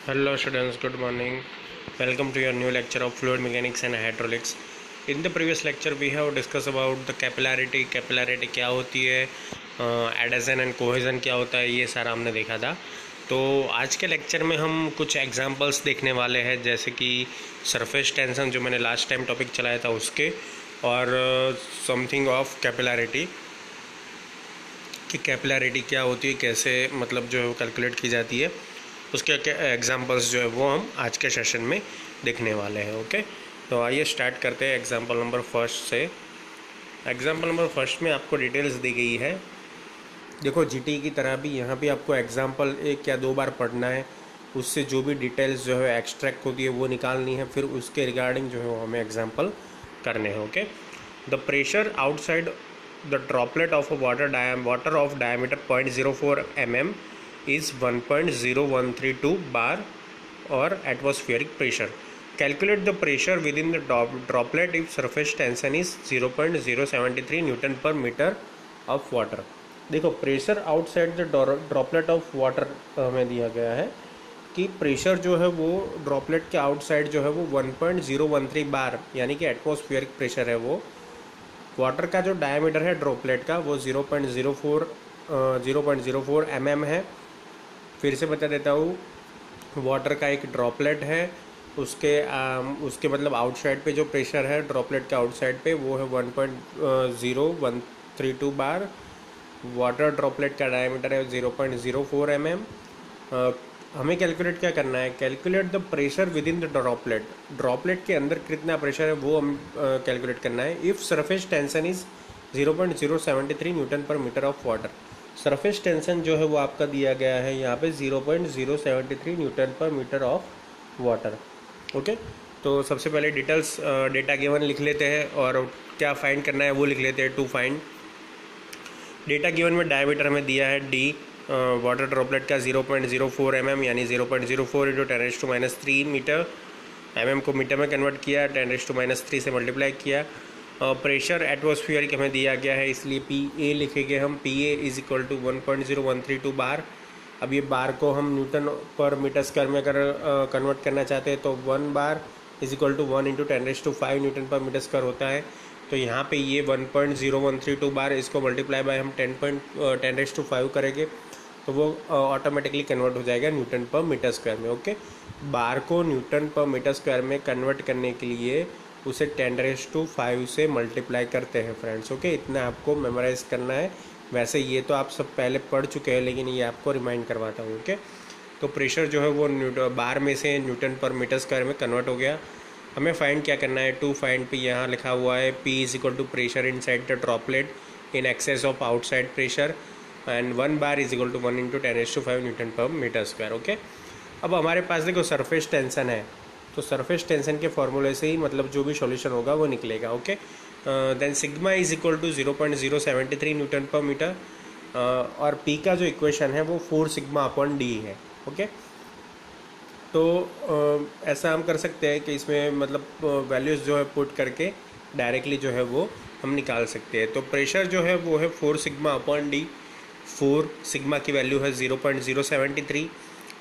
Hello students, good morning. Welcome to your new lecture of fluid mechanics and hydraulics. In the previous lecture we have discussed about the capillarity. Capillarity क्या होती है, adhesion and cohesion क्या होता है, ये सारा हमने देखा था. तो आज के लेक्चर में हम कुछ एग्जांपल्स देखने वाले हैं, जैसे कि सरफेस टेंशन जो मैंने लास्ट टाइम टॉपिक चलाया था उसके, और समथिंग ऑफ कैपिलरिटी कि कैपिलरिटी क्या होती है, कैसे मतलब जो है कैलकुलेट की जाती है, उसके एग्जांपल्स जो है वो हम आज के सेशन में देखने वाले हैं. ओके, तो आइए स्टार्ट करते हैं एग्जांपल नंबर फर्स्ट से. एग्जांपल नंबर फर्स्ट में आपको डिटेल्स दी गई है. देखो, जीटी की तरह भी यहाँ भी आपको एग्जांपल एक या दो बार पढ़ना है, उससे जो भी डिटेल्स जो है एक्सट्रैक्ट होती है वो निकालनी है, फिर उसके रिगार्डिंग जो है वो हमें एग्जाम्पल करने हैं. Okay, the pressure outside the droplet of water of diameter 0.04 mm is 1.0132 bar or atmospheric pressure. Calculate the pressure within the droplet if surface tension is 0.073 Newton per meter of water. देखो, pressure outside the droplet of water हमें दिया गया है कि pressure जो है वो droplet के आउटसाइड जो है वो 1.013 बार यानी कि एटमॉस्फेरिक प्रेशर है. वो वाटर का जो डायमीटर है ड्रॉपलेट का वो 0.04 mm है. फिर से बता देता हूँ, वाटर का एक ड्रॉपलेट है, उसके मतलब आउटसाइड पे जो प्रेशर है ड्रॉपलेट के आउटसाइड पे वो है 1.0132 बार. वाटर ड्रॉपलेट का डायमीटर है 0.04 mm. हमें कैलकुलेट क्या करना है, calculate the pressure with in the droplet के अंदर कितना प्रेशर है वो हम कैलकुलेट करना है. If surface tension is 0.073 newton per metre of water. Surface tension जो है वो आपका दिया गया है यहाँ पे 0.073 newton per metre of water. Okay, तो सबसे पहले डिटेल्स डेटा गिवन लिख लेते हैं और क्या फाइंड करना है वो लिख लेते हैं. टू फाइंड डेटा गिवन में डायमीटर हमें दिया है डी, वाटर ड्रॉपलेट का 0.04 mm यानी 0.04 इंटू 10⁻³ मीटर. mm को मीटर में कन्वर्ट किया, 10⁻³ से मल्टीप्लाई किया. प्रेशर एटमॉस्फेरिक हमें दिया गया है, इसलिए पी ए लिखेंगे हम. P A is equal to 1.0132 bar. अब ये बार को हम न्यूटन पर मीटर स्क्वायर में अगर कन्वर्ट करना चाहते हैं तो 1 bar is equal to 1 into 10⁵ newton per metre square होता है. तो यहाँ पे ये 1.0132 बार, इसको मल्टीप्लाई बाय हम 10⁵ करेंगे तो वो ऑटोमेटिकली कन्वर्ट हो जाएगा न्यूटन पर मीटर स्क्वायर में. ओके, बार को न्यूटन पर मीटर स्क्वायर में कन्वर्ट करने के लिए उसे 10⁵ से मल्टीप्लाई करते हैं फ्रेंड्स. ओके, इतना आपको मेमोराइज करना है. वैसे ये तो आप सब पहले पढ़ चुके हैं, लेकिन ये आपको रिमाइंड करवाता हूँ. ओके, तो प्रेशर जो है वो बार में से न्यूटन पर मीटर स्क्वायर में कन्वर्ट हो गया. हमें फाइंड क्या करना है, टू फाइंड पे यहाँ लिखा हुआ है P is equal to pressure inside the droplet in excess of outside pressure and 1 bar is equal to 1 into 10⁵ newton per metre square. Okay, अब हमारे पास देखो सरफेस टेंशन है, तो सरफेस टेंशन के फॉर्मूले से ही मतलब जो भी सॉल्यूशन होगा वो निकलेगा. Okay, then sigma is equal to 0.073 newton per metre, और पी का जो इक्वेशन है वो 4 सिग्मा अपॉन डी है. ओके, तो ऐसा हम कर सकते हैं कि इसमें मतलब वैल्यूज़ जो है पुट करके डायरेक्टली जो है वो हम निकाल सकते हैं. तो प्रेशर जो है वो है 4 सिग्मा अपॉन डी. 4 सिग्मा की वैल्यू है 0.073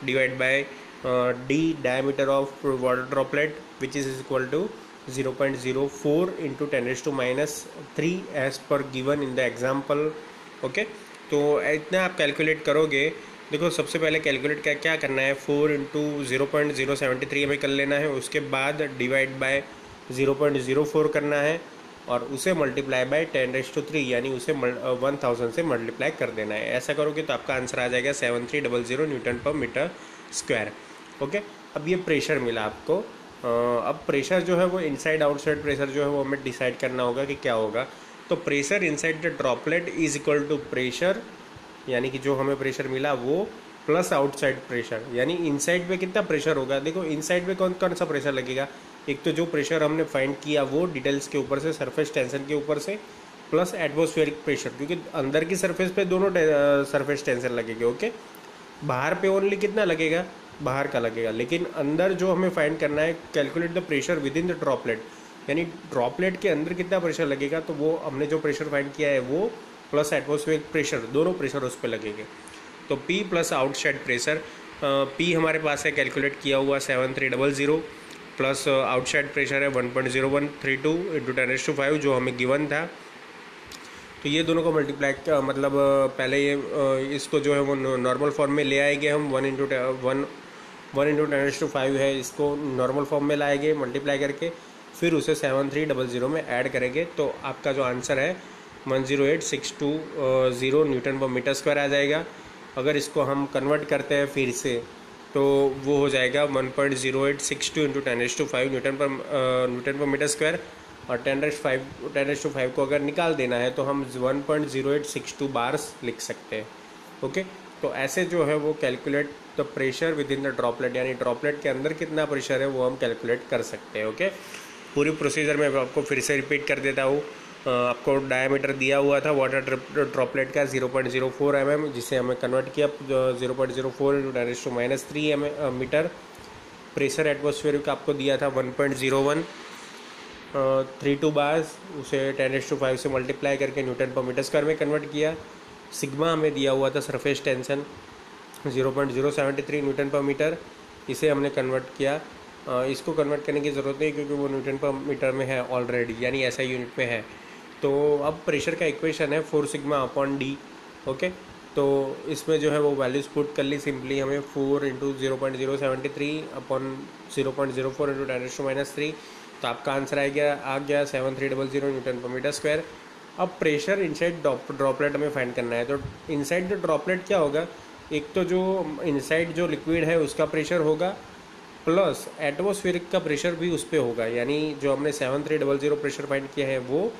divide by D diameter of water droplet which is equal to 0.04 into 10⁻³ as per given in the example. Okay, तो इतना आप कैलकुलेट करोगे. देखो, सबसे पहले कैलकुलेट क्या करना है, 4 इंटू 0.073 हमें कर लेना है, उसके बाद डिवाइड बाय 0.04 करना है और उसे मल्टीप्लाई बाय 10⁻³ यानी उसे 1000 से मल्टीप्लाई कर देना है. ऐसा करोगे तो आपका आंसर आ जाएगा 7300 Newton per metre square. Okay, अब ये प्रेशर मिला आपको. अब प्रेशर जो है वो इनसाइड आउटसाइड प्रेशर जो है वो हमें डिसाइड करना होगा कि क्या होगा. तो pressure inside the droplet is equal to pressure यानी कि जो हमें प्रेशर मिला वो प्लस आउटसाइड प्रेशर, यानी इनसाइड पे कितना प्रेशर होगा. देखो, इनसाइड पे कौन कौन सा प्रेशर लगेगा, एक तो जो प्रेशर हमने फाइंड किया वो डिटेल्स के ऊपर से, सरफेस टेंशन के ऊपर से, प्लस एटमॉस्फेरिक प्रेशर, क्योंकि अंदर की सरफेस पे दोनों सरफेस टेंशन लगेगी. ओके, बाहर पे ओनली कितना लगेगा, बाहर का लगेगा, लेकिन अंदर जो हमें फाइंड करना है, calculate the pressure with in the droplet, यानी ड्रॉपलेट के अंदर कितना प्रेशर लगेगा. तो वो हमने जो प्रेशर फाइंड किया है वो प्लस एटमॉस्फेरिक प्रेशर, दोनों प्रेशर उस पर लगेंगे. तो P plus outside pressure P हमारे पास है कैलकुलेट किया हुआ 7300 प्लस आउटसाइड प्रेशर है 1.0132 इंटू 10⁵ जो हमें गिवन था। तो ये दोनों को मल्टीप्लाई मतलब पहले ये इसको जो है वो नॉर्मल फॉर्म में ले आएंगे हम 1 इंटू 10⁵ है, इसको नॉर्मल फॉर्म में लाएंगे मल्टीप्लाई करके, फिर उसे 7300 में ऐड करेंगे तो आपका जो आंसर है 108,620 न्यूटन पर मीटर स्क्वायर आ जाएगा। अगर इसको हम कन्वर्ट करते हैं फिर से तो वो हो जाएगा 1.0862 into 10⁵ newton per metre square, और 10⁵ को अगर निकाल देना है तो हम 1.0862 बार्स लिख सकते हैं। ओके, तो ऐसे जो है वो calculate the pressure with in the droplet, यानी ड्रॉपलेट के अंदर कितना प्रेशर है वो हम कैलकुलेट कर सकते हैं। ओके, पूरी प्रोसीजर मैं आपको फिर से रिपीट कर देता हूँ। आपको डायमीटर दिया हुआ था वाटर ड्रॉपलेट का 0.04 mm, जिसे हमें कन्वर्ट किया 0.04 इंटू 10⁻³ मीटर। प्रेशर एटमॉस्फेयर का आपको दिया था 1.0132 बार्स, उसे 10⁵ से मल्टीप्लाई करके न्यूटन पर मीटर स्क्वायर में कन्वर्ट किया। सिग्मा हमें दिया हुआ था surface tension 0.073 newton per metre, इसे हमने कन्वर्ट किया। इसको कन्वर्ट करने की ज़रूरत नहीं क्योंकि वो न्यूटन पर मीटर में है ऑलरेडी, यानी ऐसा यूनिट में है। तो अब प्रेशर का इक्वेशन है 4 सिग्मा अपॉन डी। ओके, तो इसमें जो है वो वैल्यूज़ पुट कर ली सिंपली हमें 4 इंटू 0.073 अपॉन 0.04 इंटू 10⁻³, तो आपका आंसर आ गया 7300 न्यूटन पर मीटर स्क्वायर। अब प्रेशर इनसाइड ड्रॉपलेट हमें फाइंड करना है, तो इनसाइड द ड्रॉपलेट क्या होगा, एक तो जो इनसाइड जो लिक्विड है उसका प्रेशर होगा प्लस एटमॉस्फेरिक का प्रेशर भी उस पर होगा, यानी जो हमने 7300 प्रेशर फाइंड किया है वो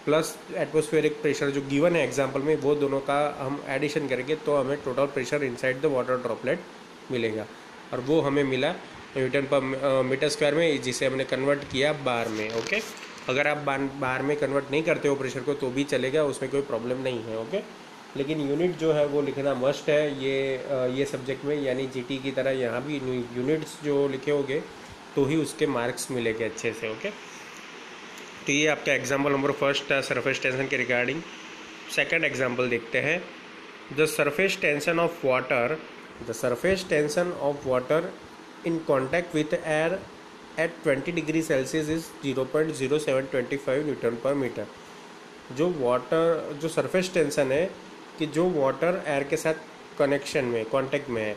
प्लस एटमॉस्फेरिक प्रेशर जो गिवन है एग्जांपल में, वो दोनों का हम एडिशन करेंगे तो हमें total pressure inside the water droplet मिलेगा, और वो हमें मिला न्यूटन पर मीटर स्क्वायर में, जिसे हमने कन्वर्ट किया बार में। ओके, अगर आप बार में कन्वर्ट नहीं करते हो प्रेशर को तो भी चलेगा, उसमें कोई प्रॉब्लम नहीं है। ओके, लेकिन यूनिट जो है वो लिखना मस्ट है ये सब्जेक्ट में, यानी जीटी की तरह यहाँ भी यूनिट्स जो लिखे होंगे तो ही उसके मार्क्स मिलेंगे अच्छे से। ओके, तो ये आपका एग्जाम्पल नंबर फर्स्ट है सरफेस टेंशन के रिगार्डिंग। सेकंड एग्जाम्पल देखते हैं। The surface tension of water in contact with air at 20 degree Celsius is 0.0725 newton per metre. जो सरफेस टेंशन है कि जो वाटर एयर के साथ कांटेक्ट में है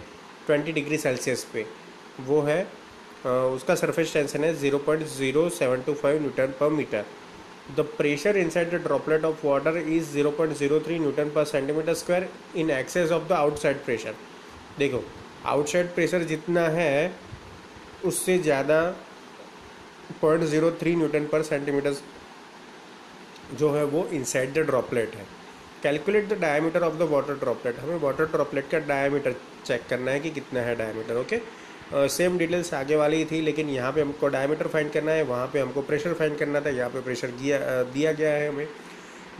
20 डिग्री सेल्सियस पे, वो है उसका सरफेस टेंशन है 0.0725 newton per metre. The pressure inside the droplet of water is 0.03 newton per centimetre square in excess of the outside pressure. देखो, आउटसाइड प्रेशर जितना है उससे ज़्यादा 0.03 न्यूटन पर सेंटीमीटर जो है वो इनसाइड द ड्रॉपलेट है। Calculate the diameter of the water droplet, हमें वाटर ड्रॉपलेट का डायमीटर चेक करना है कि कितना है डायमीटर। ओके, सेम डिटेल्स आगे वाली ही थी, लेकिन यहाँ पे हमको डायमीटर फाइंड करना है, वहाँ पे हमको प्रेशर फाइंड करना था, यहाँ पे प्रेशर दिया गया है हमें।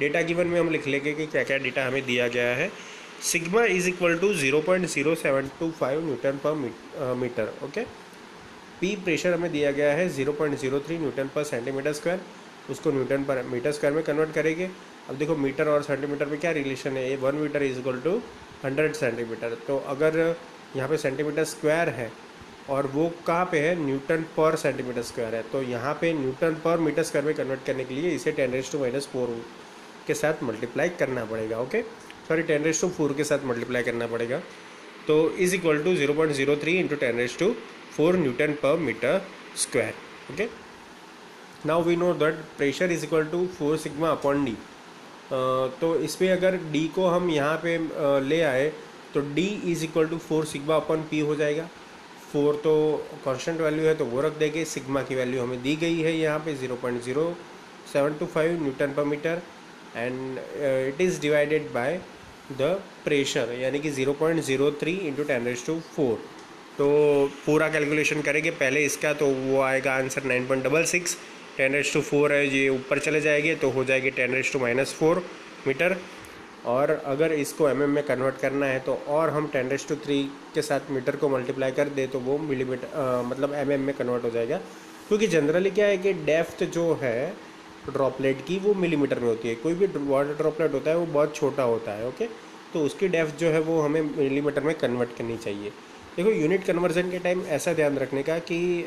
डेटा गिवन में हम लिख लेंगे कि क्या क्या डेटा हमें दिया गया है। Sigma is equal to 0.0725 newton per metre. Okay, P pressure हमें दिया गया है 0.03 न्यूटन पर सेंटीमीटर स्क्वायर, उसको न्यूटन पर मीटर स्क्वायर में कन्वर्ट करेंगे। अब देखो मीटर और सेंटीमीटर में क्या रिलेशन है, 1 metre is equal to 100 centimetre. तो अगर यहाँ पे सेंटीमीटर स्क्वायर है और वो कहाँ पे है, न्यूटन पर सेंटीमीटर स्क्वायर है, तो यहाँ पे न्यूटन पर मीटर स्क्वायर में कन्वर्ट करने के लिए इसे 10⁻⁴ के साथ मल्टीप्लाई करना पड़ेगा। ओके, सॉरी 10⁻⁴ के साथ मल्टीप्लाई करना पड़ेगा। तो is equal to 0.03 into 10⁻⁴ newton per metre square. Okay, now we know that pressure is equal to 4 sigma upon D. तो इस पर अगर डी को हम यहाँ पे ले आए तो D is equal to 4 sigma upon P हो जाएगा। 4 तो कांस्टेंट वैल्यू है तो वो रख देंगे, सिग्मा की वैल्यू हमें दी गई है यहाँ पे 0.0725 newton per metre, and it is divided by the pressure, यानी कि 0.03 इंटू 10⁻⁴। तो पूरा कैलकुलेशन करेंगे पहले इसका, तो वो आएगा आंसर 9.66। 10⁻⁴ है, ये ऊपर चले जाएंगे तो हो जाएगी 10⁻⁻⁴ मीटर, और अगर इसको mm में कन्वर्ट करना है तो और हम 10⁻³ के साथ मीटर को मल्टीप्लाई कर दे तो वो मिलीमीटर मतलब mm में कन्वर्ट हो जाएगा, क्योंकि जनरली क्या है कि डेप्थ जो है ड्रॉपलेट की वो मिलीमीटर में होती है। कोई भी वाटर ड्रॉपलेट होता है वो बहुत छोटा होता है। ओके, तो उसकी डेप्थ जो है वो हमें मिलीमीटर में कन्वर्ट करनी चाहिए। देखो यूनिट कन्वर्जन के टाइम ऐसा ध्यान रखने का कि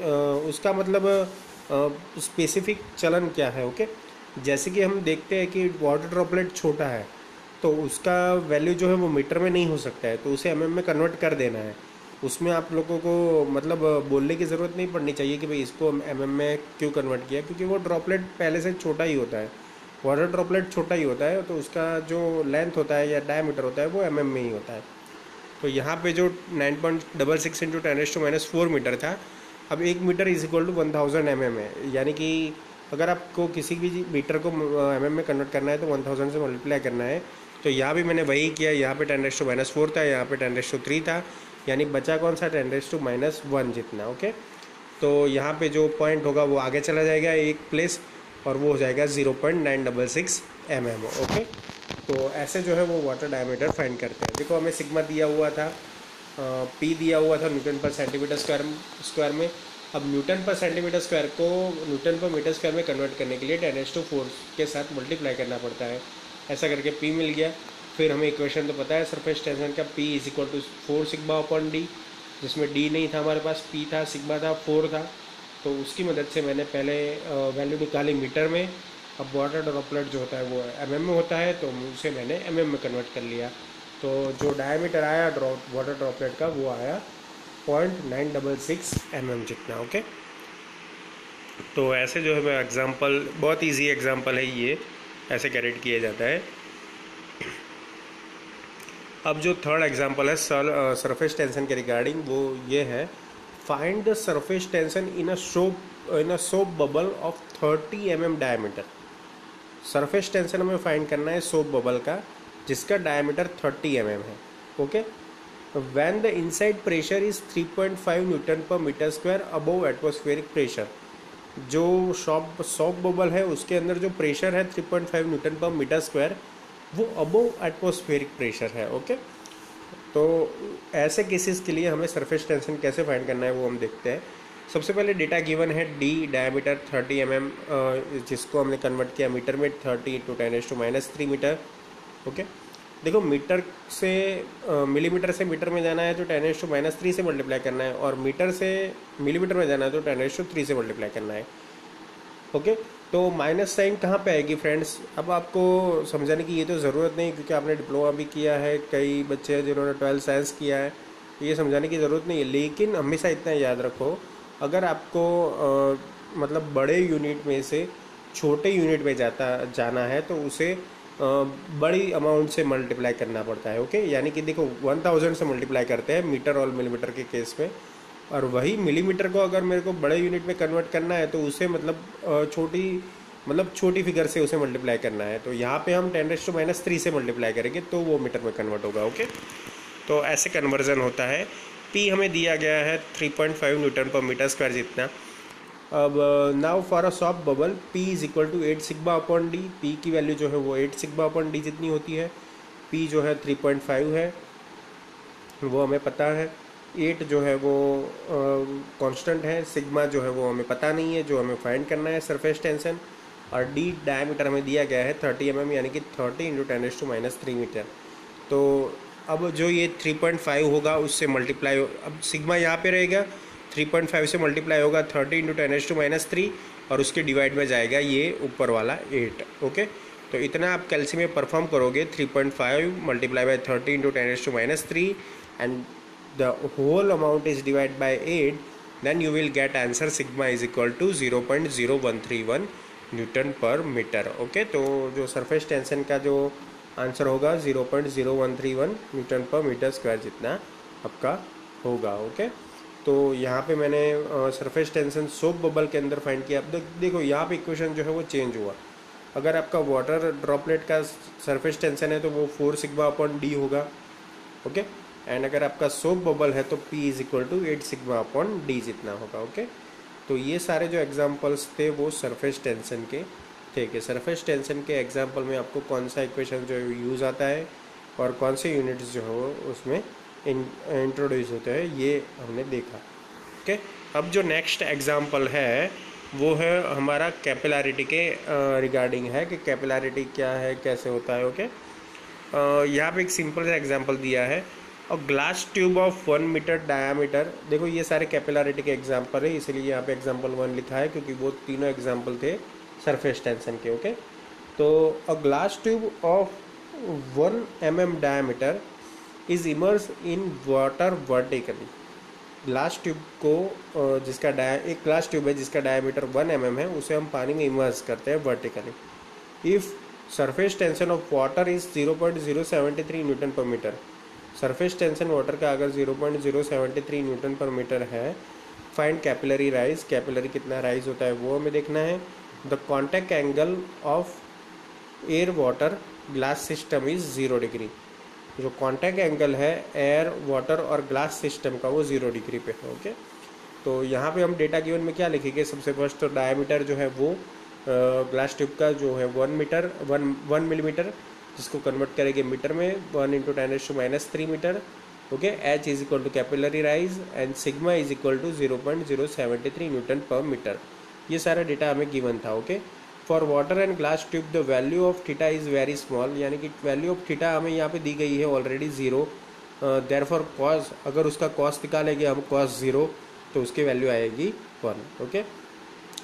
उसका मतलब स्पेसिफिक चलन क्या है। ओके, जैसे कि हम देखते हैं कि वाटर ड्रॉपलेट छोटा है तो उसका वैल्यू जो है वो मीटर में नहीं हो सकता है, तो उसे एमएम में कन्वर्ट कर देना है। उसमें आप लोगों को मतलब बोलने की ज़रूरत नहीं पड़नी चाहिए कि भाई इसको एमएम में क्यों कन्वर्ट किया, क्योंकि वो ड्रॉपलेट पहले से छोटा ही होता है। वाटर ड्रॉपलेट छोटा ही होता है तो उसका जो लेंथ होता है या डायमीटर होता है वो एमएम में ही होता है। तो यहाँ पे जो 9.66 इंटू 10⁻⁴ मीटर था, अब 1 metre is equal to 1000 mm है। यानी कि अगर आपको किसी भी मीटर को एमएम में कन्वर्ट करना है तो 1000 से मल्टीप्लाई करना है। तो यहाँ भी मैंने वही किया, यहाँ पे 10⁻⁴ था, यहाँ पे 10⁻³ था, यानी बचा कौन सा 10⁻⁻1 जितना। ओके, तो यहाँ पे जो पॉइंट होगा वो आगे चला जाएगा एक प्लेस और वो हो जाएगा 0.966 mm। ओके, तो ऐसे जो है वो वाटर डायमीटर फाइंड करते हैं। देखो हमें सिग्मा दिया हुआ था, पी दिया हुआ था न्यूटन पर सेंटीमीटर स्क्वायर में। अब न्यूटन पर सेंटीमीटर स्क्वायर को न्यूटन पर मीटर स्क्वायर में कन्वर्ट करने के लिए 10⁻⁴ के साथ मल्टीप्लाई करना पड़ता है। ऐसा करके पी मिल गया। फिर हमें इक्वेशन तो पता है सरफेस टेंशन का, P is equal to 4 sigma upon D, जिसमें डी नहीं था हमारे पास, पी था, सिग्मा था, 4 था। तो उसकी मदद से मैंने पहले वैल्यू निकाली मीटर में। अब वाटर ड्रॉपलेट जो होता है वो एमएम में होता है, तो उसे मैंने एमएम में कन्वर्ट कर लिया। तो जो डायमीटर आया वाटर ड्रॉपलेट का वो आया 0.966 mm जितना। ओके, तो ऐसे जो है मैं एग्जांपल, बहुत इजी एग्जांपल है ये, ऐसे कैरेट किया जाता है। अब जो थर्ड एग्जांपल है सरफेस टेंशन के रिगार्डिंग, वो ये है, find the surface tension in a soap bubble of 30 mm diameter. Surface tension हमें फाइंड करना है सोप बबल का, जिसका डायमीटर 30 mm है। Okay, when the inside pressure is 3.5 newton per metre square above atmospheric pressure. जो soap bubble है उसके अंदर जो प्रेशर है 3.5 न्यूटन पर मीटर स्क्वायर, वो अबव एटमॉस्फेरिक प्रेशर है। ओके, तो ऐसे केसेस के लिए हमें सरफेस टेंशन कैसे फाइंड करना है वो हम देखते हैं। सबसे पहले डेटा गिवन है, डी डायमीटर 30 mm, जिसको हमने कन्वर्ट किया मीटर में, 30 इंटू 10⁻³ मीटर। ओके, देखो मीटर से मिलीमीटर से मीटर में जाना है तो 10⁻³ से मल्टीप्लाई करना है, और मीटर से मिलीमीटर में जाना है तो 10⁻³ से मल्टीप्लाई करना है। ओके, तो माइनस साइन कहाँ पे आएगी फ्रेंड्स? अब आपको समझाने की ये तो ज़रूरत नहीं, क्योंकि आपने डिप्लोमा भी किया है, कई बच्चे हैं जिन्होंने 12th साइंस किया है, ये समझाने की ज़रूरत नहीं है। लेकिन हमेशा इतना याद रखो, अगर आपको मतलब बड़े यूनिट में से छोटे यूनिट में जाना है तो उसे बड़ी अमाउंट से मल्टीप्लाई करना पड़ता है। ओके, यानी कि देखो 1000 से मल्टीप्लाई करते हैं मीटर और मिलीमीटर के केस में, और वही मिलीमीटर को अगर मेरे को बड़े यूनिट में कन्वर्ट करना है तो उसे मतलब छोटी फिगर से उसे मल्टीप्लाई करना है। तो यहाँ पे हम 10⁻³ से मल्टीप्लाई करेंगे तो वो मीटर में कन्वर्ट होगा। ओके, तो ऐसे कन्वर्जन होता है। पी हमें दिया गया है 3.5 न्यूटन पर मीटर स्क्वायर जितना। अब now for a soft bubble, P is equal to 8 sigma upon D. P की वैल्यू जो है वो 8 सिग्मा अपॉन डी जितनी होती है। पी जो है 3.5 है, वो हमें पता है। 8 जो है वो कांस्टेंट है, सिग्मा जो है वो हमें पता नहीं है, जो हमें फाइंड करना है सरफेस टेंशन। और डी डायमीटर हमें दिया गया है 30 mm, यानी कि 30 इंटू 10⁻³ मीटर। तो अब जो ये 3.5 होगा उससे मल्टीप्लाई, अब सिग्मा यहाँ पे रहेगा, 3.5 से मल्टीप्लाई होगा 30 इंटू 10⁻³ और उसके डिवाइड में जाएगा ये ऊपर वाला 8। ओके, तो इतना आप कैल्शियम में परफॉर्म करोगे, 3.5 multiply by 30 into 10⁻³ and the whole amount is divided by 8, then you will get answer sigma is equal to 0.0131 Newton per metre. Okay, तो जो सरफेस टेंशन का जो आंसर होगा 0.0131 न्यूटन पर मीटर स्क्वायर जितना आपका होगा। Okay, तो यहाँ पे मैंने सरफेस टेंशन सोप बबल के अंदर फाइंड किया। अब देखो यहाँ पे इक्वेशन जो है वो चेंज हुआ। अगर आपका वाटर ड्रॉपलेट का सरफेस टेंशन है तो वो 4 सिग्मा अपॉन डी होगा। ओके, एंड अगर आपका सोप बबल है तो P is equal to 8 sigma upon D जितना होगा। ओके, तो ये सारे जो एग्जांपल्स थे वो सरफेस टेंशन के थे कि सरफेस टेंशन के एग्जांपल में आपको कौन सा इक्वेशन जो यूज़ आता है और कौन से यूनिट्स जो हो उसमें इंट्रोड्यूस होते हैं, ये हमने देखा। ओके, अब जो नेक्स्ट एग्जांपल है वो है हमारा कैपिलरिटी के रिगार्डिंग है कि कैपिलरिटी क्या है, कैसे होता है। ओके, यहाँ पे एक सिंपल सा एग्जांपल दिया है। और glass tube of 1 metre diameter, देखो ये सारे कैपिलरिटी के एग्जांपल है, इसलिए यहाँ पे एग्जांपल 1 लिखा है क्योंकि वो तीनों एग्जांपल थे सरफेस टेंशन के। ओके, तो a glass tube of 1 mm diameter is immerse in water vertically. Glass tube को एक ग्लास ट्यूब है जिसका डायमीटर 1 mm है, उसे हम पानी में इमर्स करते हैं vertically. If surface tension of water is 0.073 newton per metre, surface tension water का अगर 0.073 न्यूटन पर मीटर है, फाइंड कैपिलरी राइज, कैपिलरी कितना राइज होता है वो हमें देखना है। The contact angle of air water glass system is 0 degree, जो कॉन्टैक्ट एंगल है एयर वाटर और ग्लास सिस्टम का वो 0 डिग्री पे है। ओके, तो यहाँ पे हम डेटा गिवन में क्या लिखेंगे, सबसे फर्स्ट तो डायमीटर जो है वो ग्लास ट्यूब का जो है 1 मिलीमीटर, जिसको कन्वर्ट करेंगे मीटर में 1 × 10⁻³ metre. Okay, H is equal to capillary rise and sigma is equal to 0.073 newton per metre. ये सारा डेटा हमें गिवन था। Okay, for water and glass tube the value of theta is very small, यानी कि value of theta हमें यहाँ पे दी गई है ऑलरेडी 0। देयरफॉर कॉस, अगर उसका कॉस निकालेंगे हम कॉस 0 तो उसकी वैल्यू आएगी 1। ओके,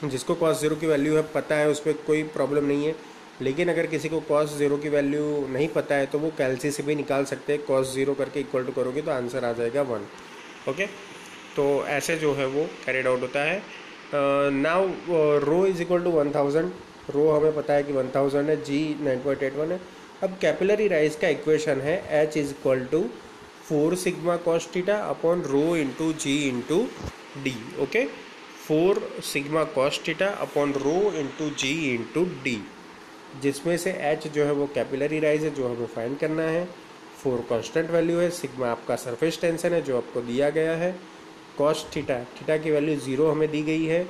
जिसको कॉस 0 की वैल्यू है पता है उस पर कोई प्रॉब्लम नहीं है, लेकिन अगर किसी को कॉस 0 की वैल्यू नहीं पता है तो वो कैलसी से भी निकाल सकते हैं। कॉस 0 करके इक्वल टू करोगे तो आंसर आ जाएगा 1। ओके, तो ऐसे जो है वो कैरिड आउट होता है। Now rho is equal to 1000, rho हमें पता है कि 1000 है, जी 9.81 है। अब कैपिलरी राइज का इक्वेशन है H is equal to 4 sigma cos theta upon rho into G into D. Okay, 4 sigma cos theta upon rho into G into D, जिसमें से एच जो है वो कैपिलरी राइज है जो हमें फाइंड करना है, 4 कांस्टेंट वैल्यू है, सिग्मा आपका सरफेस टेंशन है जो आपको दिया गया है, कॉस थीटा, थीटा की वैल्यू 0 हमें दी गई है,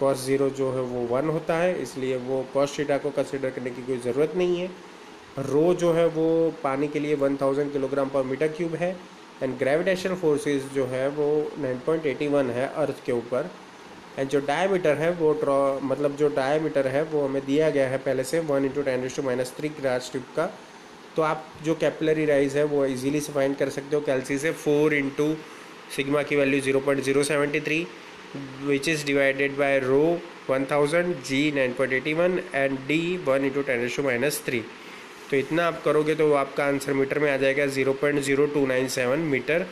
कॉस 0 जो है वो 1 होता है, इसलिए वो कॉस थीटा को कंसिडर करने की कोई ज़रूरत नहीं है। रो जो है वो पानी के लिए 1000 किलोग्राम पर मीटर क्यूब है, एंड ग्रेविटेशनल फोर्सेस जो है वो 9.81 है अर्थ के ऊपर, एंड जो डायमीटर है वो जो डायमीटर है वो हमें दिया गया है पहले से 1 × 10⁻³ ग्लास ट्यूब का। तो आप जो कैपिलरी राइज है वो इजीली से फाइंड कर सकते हो कैलसी से। 4 इंटू सिग्मा की value 0.073 which is divided by rho 1000, G 9.81 and D 1 × 10⁻³ तो इतना आप करोगे तो आपका आंसर मीटर में आ जाएगा 0.0297 मीटर,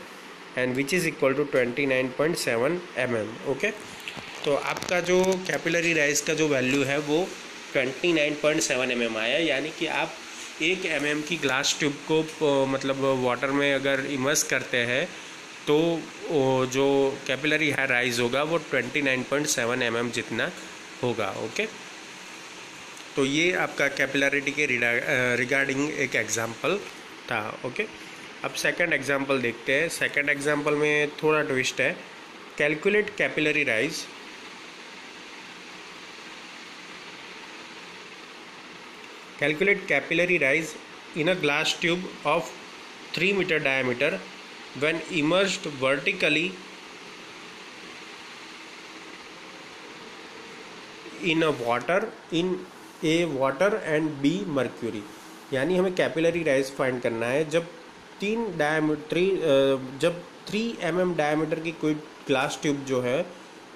and which is equal to 29.7 mm। Okay, तो आपका जो कैपिलरी राइज का जो वैल्यू है वो 29.7 mm आया, यानी कि आप 1 mm की ग्लास ट्यूब को मतलब वाटर में अगर इमर्स करते हैं तो जो कैपिलरी है राइज होगा वो 29.7 mm जितना होगा। ओके, तो ये आपका कैपिलरिटी के रिगार्डिंग एक एग्जांपल था। ओके, अब सेकंड एग्जांपल देखते हैं। सेकंड एग्जांपल में थोड़ा ट्विस्ट है। Calculate capillary rise, calculate capillary rise in a glass tube of 3 meter diameter when immersed vertically in a water and B mercury। यानी हमें कैपिलरी राइज फाइंड करना है जब 3 mm डायमीटर की कोई ग्लास ट्यूब जो है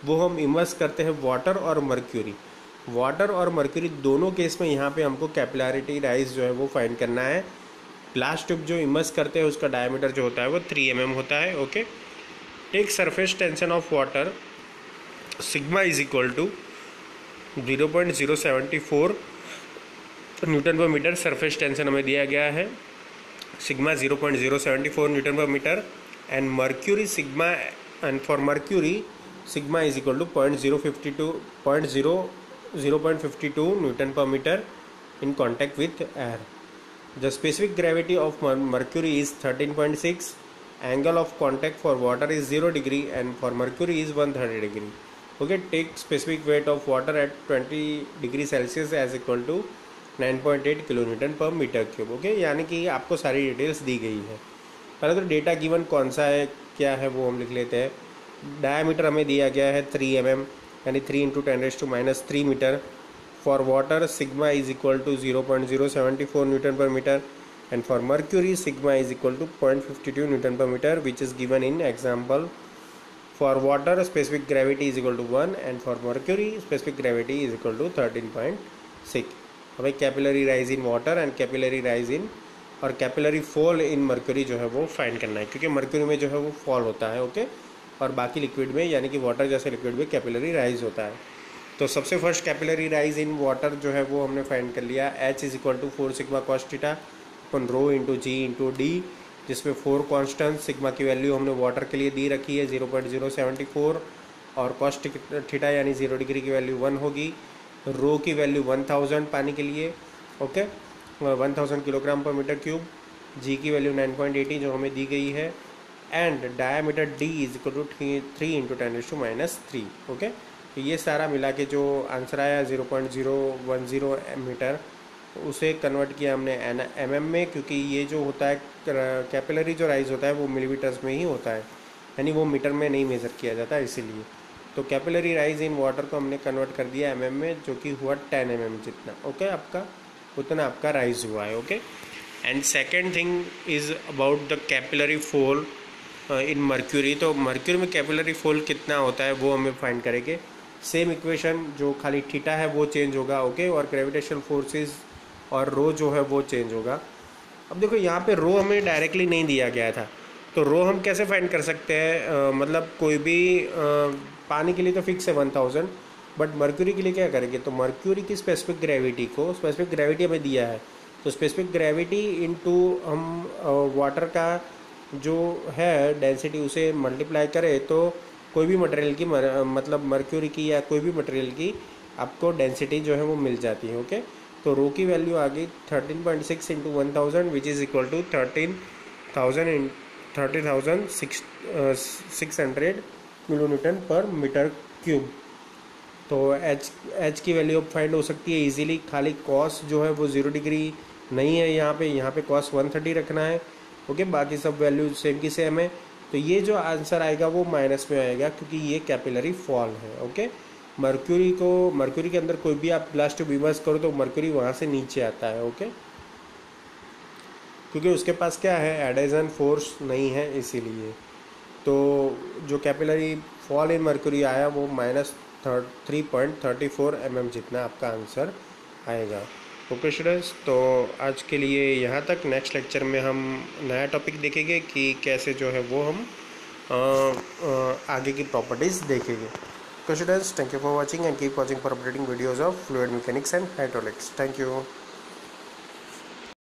वो हम इमर्स करते हैं वाटर और मर्क्यूरी। वाटर और मर्क्यूरी दोनों केस में यहाँ पे हमको कैपिलरिटी राइज जो है वो फाइंड करना है। ग्लास ट्यूब जो इमर्स करते हैं उसका डायमीटर जो होता है वो 3 mm होता है। Okay, take surface tension of water, sigma is equal to 0.074 newton per metre, surface tension हमें दिया गया है sigma 0.074 newton per metre, and mercury sigma, and for mercury sigma is equal to 0.52 Newton per meter in contact with air. The specific gravity of mercury is 13.6. Angle of contact for water is 0 degree and for mercury is 130 degree. Okay, take specific weight of water at 20 degree Celsius as equal to 9.8 kilonewton per meter cube. Okay, यानी कि आपको सारी details दी गई है। पहले तो data given कौन सा है क्या है वो हम लिख लेते हैं। डायमीटर हमें दिया गया है 3 mm यानी 3 × 10⁻³ मीटर। For water sigma is equal to 0.074 newton per metre, and for mercury sigma is equal to 0.52 Newton per meter, which is given in example. For water specific gravity is equal to 1 and for mercury specific gravity is equal to 13.6. हमें capillary rise in water and capillary rise इन और capillary fall in mercury जो है वो find करना है, क्योंकि mercury में जो है वो फॉल होता है, ओके, और बाकी लिक्विड में यानी कि वाटर जैसे लिक्विड में कैपिलरी राइज होता है। तो सबसे first capillary rise in water जो है वो हमने फाइंड कर लिया। H is equal to 4 sigma cos theta upon rho into G into D, जिसमें 4 कॉन्स्टेंट, सिग्मा की वैल्यू हमने वाटर के लिए दी रखी है 0.074 और कॉस थीटा यानी 0 डिग्री की वैल्यू 1 होगी। रो की वैल्यू 1000 पानी के लिए, okay, 1000 kilogram per metre cube. G की वैल्यू 9.80 जो हमें दी गई है and diameter D is equal to 3 × 10⁻³ okay. तो ये सारा मिला के जो आंसर आया 0.010 मीटर, उसे कन्वर्ट किया हमने mm में, क्योंकि ये जो होता है कैपिलरी जो राइज होता है वो मिलीमीटर्स में ही होता है, यानी वो मीटर में नहीं मेज़र किया जाता इसीलिए। तो कैपिलरी राइज इन वाटर को हमने कन्वर्ट कर दिया mm में, जो कि हुआ 10 mm जितना, ओके, आपका उतना आपका राइज हुआ है, okay. And second thing is about the capillary fall in mercury. तो मर्क्यूरी में कैपिलरी फॉल कितना होता है वो हमें फाइंड करेंगे। सेम इक्वेशन, जो खाली थीटा है वो चेंज होगा, ओके, और ग्रेविटेशनल फोर्सेस और रो जो है वो चेंज होगा। अब देखो यहाँ पे रो हमें डायरेक्टली नहीं दिया गया था, तो रो हम कैसे फाइंड कर सकते हैं, मतलब कोई भी पानी के लिए तो फिक्स है 1000, बट मर्क्यूरी के लिए क्या करेंगे। तो मर्क्यूरी की स्पेसिफिक ग्रेविटी हमें दिया है, तो स्पेसिफिक ग्रेविटी इनटू हम वाटर का जो है डेंसिटी उसे मल्टीप्लाई करें तो कोई भी मटेरियल की मतलब मर्क्यूरी की या कोई भी मटेरियल की आपको डेंसिटी जो है वो मिल जाती है, ओके। तो रो की वैल्यू आ गई 13.6 × 1000 which is equal to 30,600 kilo newton per metre cube. तो एच की वैल्यू अब फाइंड हो सकती है इजीली, खाली कॉस जो है वो 0 डिग्री नहीं है यहाँ पे कॉस 130 रखना है, ओके, बाकी सब वैल्यू सेम की सेम है। तो ये जो आंसर आएगा वो माइनस में आएगा, क्योंकि ये कैपिलरी फॉल है, ओके। मर्क्यूरी के अंदर कोई भी आप ब्लास्ट ट्यूब इमर्स करो तो मर्क्यूरी वहाँ से नीचे आता है, ओके, क्योंकि उसके पास क्या है, एडेजन फोर्स नहीं है इसीलिए। तो जो कैपिलरी फॉल इन मर्क्यूरी आया वो -3.34 mm जितना आपका आंसर आएगा, ओके स्टूडेंट्स। तो आज के लिए यहाँ तक। नेक्स्ट लेक्चर में हम नया टॉपिक देखेंगे कि कैसे जो है वो हम आगे की प्रॉपर्टीज़ देखेंगे। So students, thank you for watching and keep watching for updating videos of fluid mechanics and hydraulics. Thank you.